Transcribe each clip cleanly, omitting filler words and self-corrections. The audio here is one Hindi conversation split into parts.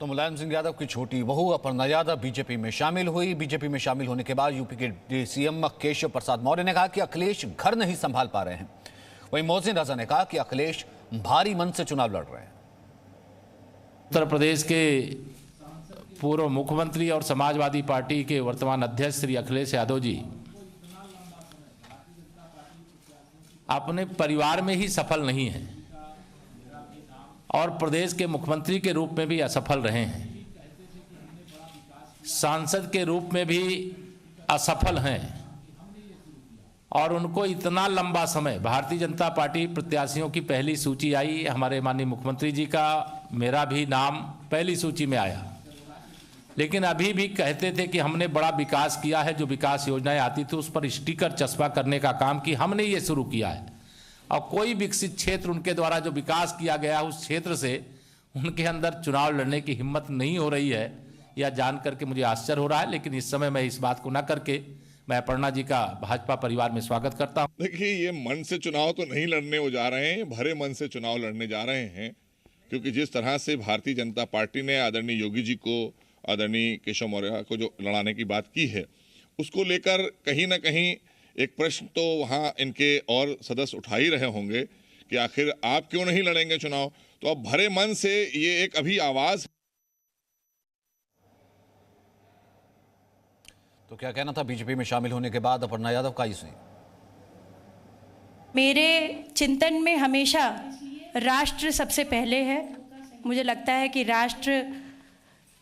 तो मुलायम सिंह यादव की छोटी बहू अपर्णा यादव बीजेपी में शामिल हुई। बीजेपी में शामिल होने के बाद यूपी के सीएम केशव प्रसाद मौर्य ने कहा कि अखिलेश घर नहीं संभाल पा रहे हैं। वहीं मोहसिन रजा ने कहा कि अखिलेश भारी मन से चुनाव लड़ रहे हैं। उत्तर प्रदेश के पूर्व मुख्यमंत्री और समाजवादी पार्टी के वर्तमान अध्यक्ष श्री अखिलेश यादव जी अपने परिवार में ही सफल नहीं हैं और प्रदेश के मुख्यमंत्री के रूप में भी असफल रहे हैं, सांसद के रूप में भी असफल हैं और उनको इतना लंबा समय भारतीय जनता पार्टी प्रत्याशियों की पहली सूची आई, हमारे माननीय मुख्यमंत्री जी का मेरा भी नाम पहली सूची में आया, लेकिन अभी भी कहते थे कि हमने बड़ा विकास किया है। जो विकास योजनाएं आती थी उस पर स्टिकर चस्पा करने का काम कि हमने ये शुरू किया है और कोई विकसित क्षेत्र उनके द्वारा जो विकास किया गया उस क्षेत्र से उनके अंदर चुनाव लड़ने की हिम्मत नहीं हो रही है। यह जान करके मुझे आश्चर्य हो रहा है, लेकिन इस समय मैं इस बात को ना करके मैं अपर्णा जी का भाजपा परिवार में स्वागत करता हूं। देखिए, ये मन से चुनाव तो नहीं लड़ने वो जा रहे हैं, भरे मन से चुनाव लड़ने जा रहे हैं, क्योंकि जिस तरह से भारतीय जनता पार्टी ने आदरणीय योगी जी को, आदरणीय केशव मौर्य को जो लड़ाने की बात की है, उसको लेकर कहीं ना कहीं एक प्रश्न तो वहां इनके और सदस्य उठा ही रहे होंगे कि आखिर आप क्यों नहीं लड़ेंगे चुनाव। तो अब भरे मन से ये एक अभी आवाज। तो क्या कहना था बीजेपी में शामिल होने के बाद अपर्णा यादव का? इसे मेरे चिंतन में हमेशा राष्ट्र सबसे पहले है। मुझे लगता है कि राष्ट्र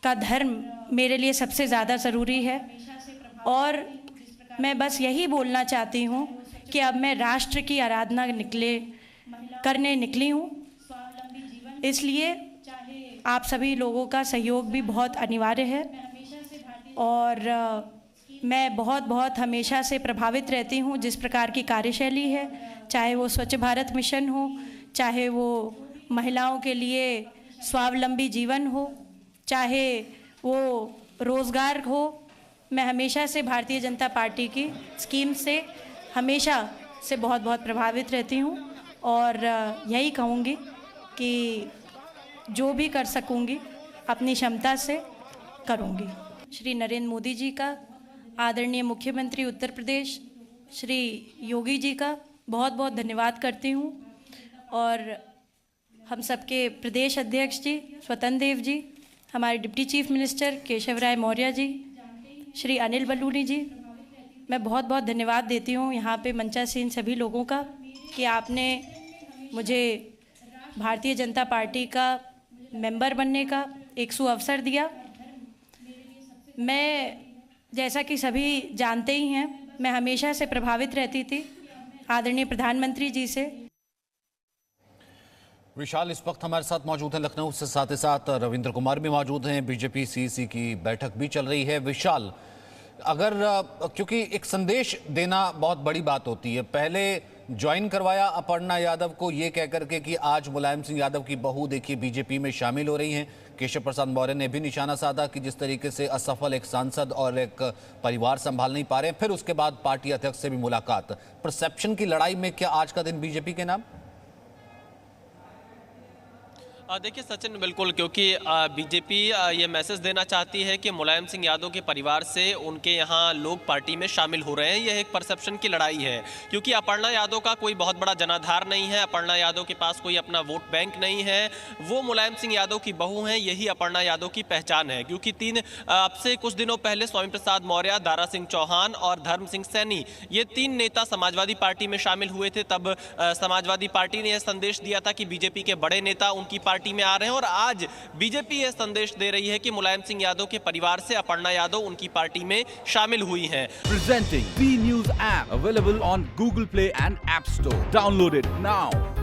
का धर्म मेरे लिए सबसे ज़्यादा ज़रूरी है और मैं बस यही बोलना चाहती हूँ कि अब मैं राष्ट्र की आराधना करने निकली हूँ, इसलिए आप सभी लोगों का सहयोग भी बहुत अनिवार्य है और मैं बहुत हमेशा से प्रभावित रहती हूँ जिस प्रकार की कार्यशैली है, चाहे वो स्वच्छ भारत मिशन हो, चाहे वो महिलाओं के लिए स्वावलंबी जीवन हो, चाहे वो रोज़गार हो। मैं हमेशा से भारतीय जनता पार्टी की स्कीम से हमेशा से बहुत प्रभावित रहती हूँ और यही कहूँगी कि जो भी कर सकूँगी अपनी क्षमता से करूँगी। श्री नरेंद्र मोदी जी का, आदरणीय मुख्यमंत्री उत्तर प्रदेश श्री योगी जी का बहुत धन्यवाद करती हूँ और हम सबके प्रदेश अध्यक्ष जी स्वतंत्र देव जी, हमारे डिप्टी चीफ मिनिस्टर केशव राय मौर्य जी, श्री अनिल बलूनी जी, मैं बहुत धन्यवाद देती हूँ यहाँ पे मंचासीन सभी लोगों का कि आपने मुझे भारतीय जनता पार्टी का मेंबर बनने का एक सुअवसर दिया। मैं जैसा कि सभी जानते ही हैं, मैं हमेशा से प्रभावित रहती थी आदरणीय प्रधानमंत्री जी से। विशाल इस वक्त हमारे साथ मौजूद हैं लखनऊ से, साथ ही साथ रविंद्र कुमार भी मौजूद हैं। बीजेपी सीईसी की बैठक भी चल रही है। विशाल, अगर क्योंकि एक संदेश देना बहुत बड़ी बात होती है, पहले ज्वाइन करवाया अपर्णा यादव को ये कहकर के कि आज मुलायम सिंह यादव की बहू देखिए बीजेपी में शामिल हो रही हैं। केशव प्रसाद मौर्य ने भी निशाना साधा कि जिस तरीके से असफल एक सांसद और एक परिवार संभाल नहीं पा रहे हैं। फिर उसके बाद पार्टी अध्यक्ष से भी मुलाकात। परसेप्शन की लड़ाई में क्या आज का दिन बीजेपी के नाम? देखिए सचिन, बिल्कुल, क्योंकि बीजेपी ये मैसेज देना चाहती है कि मुलायम सिंह यादव के परिवार से उनके यहाँ लोग पार्टी में शामिल हो रहे हैं। यह एक परसेप्शन की लड़ाई है, क्योंकि अपर्णा यादव का कोई बहुत बड़ा जनाधार नहीं है, अपर्णा यादव के पास कोई अपना वोट बैंक नहीं है। वो मुलायम सिंह यादव की बहू हैं, यही अपर्णा यादव की पहचान है। क्योंकि अब से कुछ दिनों पहले स्वामी प्रसाद मौर्य, दारा सिंह चौहान और धर्म सिंह सैनी, ये 3 नेता समाजवादी पार्टी में शामिल हुए थे। तब समाजवादी पार्टी ने यह संदेश दिया था कि बीजेपी के बड़े नेता उनकी पार्टी में आ रहे हैं और आज बीजेपी यह संदेश दे रही है कि मुलायम सिंह यादव के परिवार से अपर्णा यादव उनकी पार्टी में शामिल हुई हैं। Presenting B News app available on Google Play and App Store. Download it now.